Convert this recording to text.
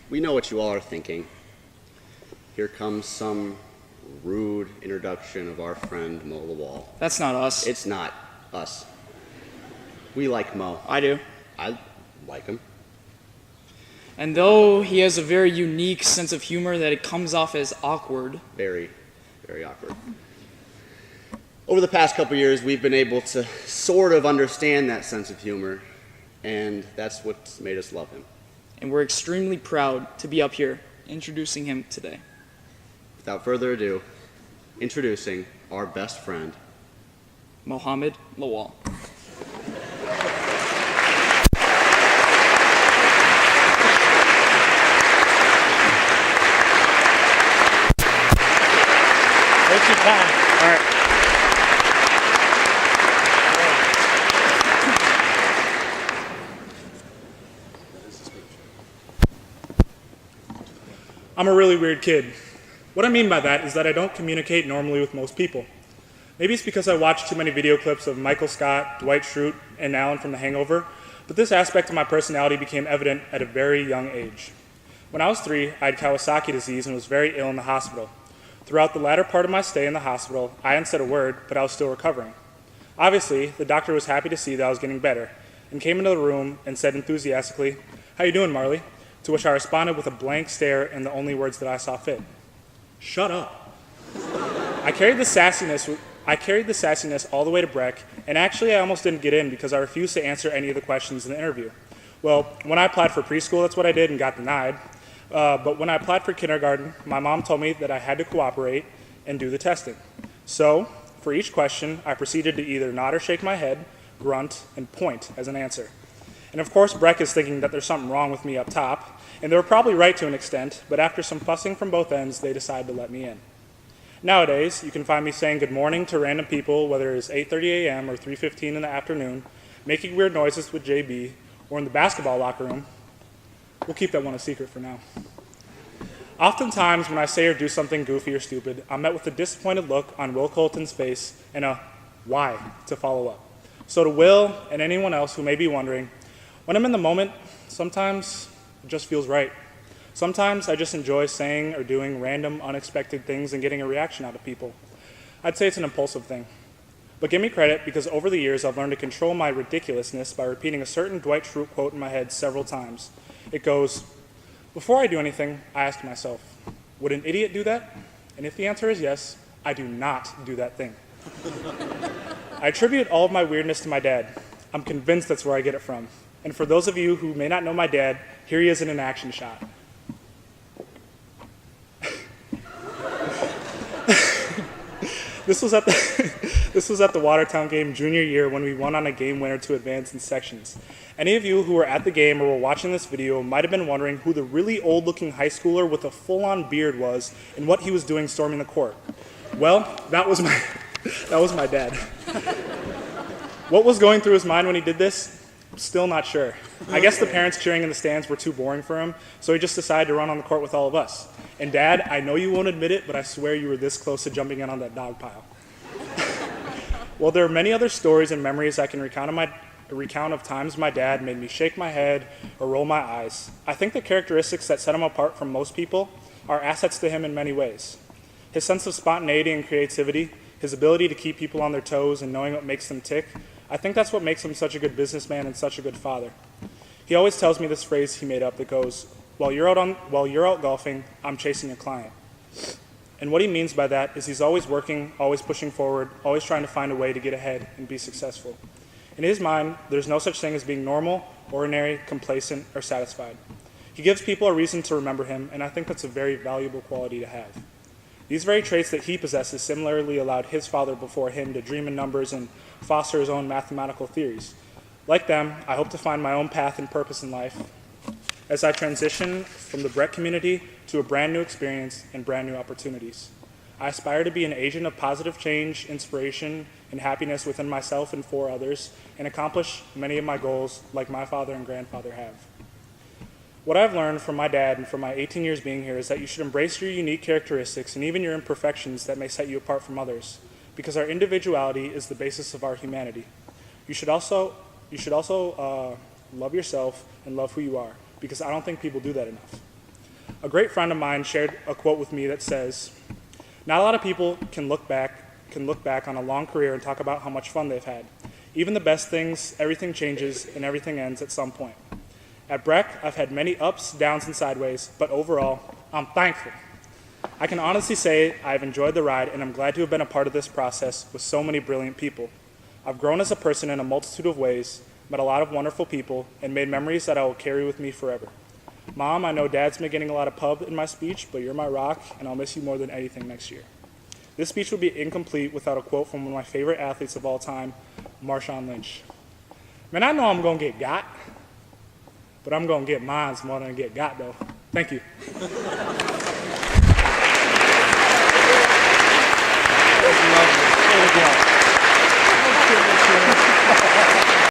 We know what you all are thinking. Here comes some rude introduction of our friend Mo Lawal. That's not us. It's not us. We like Mo. I do. I like him. And though he has a very unique sense of humor, that it comes off as awkward. Very, very awkward. Over the past couple years, we've been able to sort of understand that sense of humor, and that's what's made us love him. And we're extremely proud to be up here introducing him today. Without further ado, introducing our best friend, Mohammed Lawal. Take your time. All right. I'm a really weird kid. What I mean by that is that I don't communicate normally with most people. Maybe it's because I watched too many video clips of Michael Scott, Dwight Schrute, and Alan from The Hangover, but this aspect of my personality became evident at a very young age. When I was 3, I had Kawasaki disease and was very ill in the hospital. Throughout the latter part of my stay in the hospital, I hadn't said a word, but I was still recovering. Obviously, the doctor was happy to see that I was getting better, and came into the room and said enthusiastically, "How you doing, Marley?" To which I responded with a blank stare and the only words that I saw fit. Shut up. I carried the sassiness all the way to Breck, and actually I almost didn't get in because I refused to answer any of the questions in the interview. Well, when I applied for preschool, that's what I did and got denied. But when I applied for kindergarten, my mom told me that I had to cooperate and do the testing. So, for each question, I proceeded to either nod or shake my head, grunt, and point as an answer. And of course, Breck is thinking that there's something wrong with me up top, and they were probably right to an extent, but after some fussing from both ends, they decided to let me in. Nowadays, you can find me saying good morning to random people, whether it's 8:30 a.m. or 3:15 in the afternoon, making weird noises with JB, or in the basketball locker room. We'll keep that one a secret for now. Oftentimes, when I say or do something goofy or stupid, I'm met with a disappointed look on Will Colton's face and a why to follow up. So to Will and anyone else who may be wondering, when I'm in the moment, sometimes it just feels right. Sometimes I just enjoy saying or doing random, unexpected things and getting a reaction out of people. I'd say it's an impulsive thing. But give me credit because over the years I've learned to control my ridiculousness by repeating a certain Dwight Schrute quote in my head several times. It goes, "Before I do anything, I ask myself, would an idiot do that? And if the answer is yes, I do not do that thing." I attribute all of my weirdness to my dad. I'm convinced that's where I get it from. And for those of you who may not know my dad, here he is in an action shot. This was at the Watertown game junior year when we won on a game winner to advance in sections. Any of you who were at the game or were watching this video might have been wondering who the really old-looking high schooler with a full-on beard was and what he was doing storming the court. Well, that was my dad. What was going through his mind when he did this? Still not sure. I guess the parents cheering in the stands were too boring for him, so he just decided to run on the court with all of us. And Dad, I know you won't admit it, but I swear you were this close to jumping in on that dog pile. Well, there are many other stories and memories I can recount of times my dad made me shake my head or roll my eyes. I think the characteristics that set him apart from most people are assets to him in many ways. His sense of spontaneity and creativity, his ability to keep people on their toes and knowing what makes them tick, I think that's what makes him such a good businessman and such a good father. He always tells me this phrase he made up that goes, while you're out golfing, I'm chasing a client. And what he means by that is he's always working, always pushing forward, always trying to find a way to get ahead and be successful. In his mind, there's no such thing as being normal, ordinary, complacent, or satisfied. He gives people a reason to remember him, and I think that's a very valuable quality to have. These very traits that he possesses similarly allowed his father before him to dream in numbers and foster his own mathematical theories. Like them, I hope to find my own path and purpose in life as I transition from the Breck community to a brand new experience and brand new opportunities. I aspire to be an agent of positive change, inspiration, and happiness within myself and for others, and accomplish many of my goals like my father and grandfather have. What I've learned from my dad and from my 18 years being here is that you should embrace your unique characteristics and even your imperfections that may set you apart from others, because our individuality is the basis of our humanity. You should also love yourself and love who you are, because I don't think people do that enough. A great friend of mine shared a quote with me that says, "Not a lot of people can look back on a long career and talk about how much fun they've had. Even the best things, everything changes and everything ends at some point. At Breck, I've had many ups, downs, and sideways, but overall, I'm thankful. I can honestly say I've enjoyed the ride, and I'm glad to have been a part of this process with so many brilliant people. I've grown as a person in a multitude of ways, met a lot of wonderful people, and made memories that I will carry with me forever. Mom, I know Dad's been getting a lot of pub in my speech, but you're my rock, and I'll miss you more than anything next year." This speech would be incomplete without a quote from one of my favorite athletes of all time, Marshawn Lynch. Man, I know I'm going to get got, but I'm going to get mines more than I get got, though. Thank you.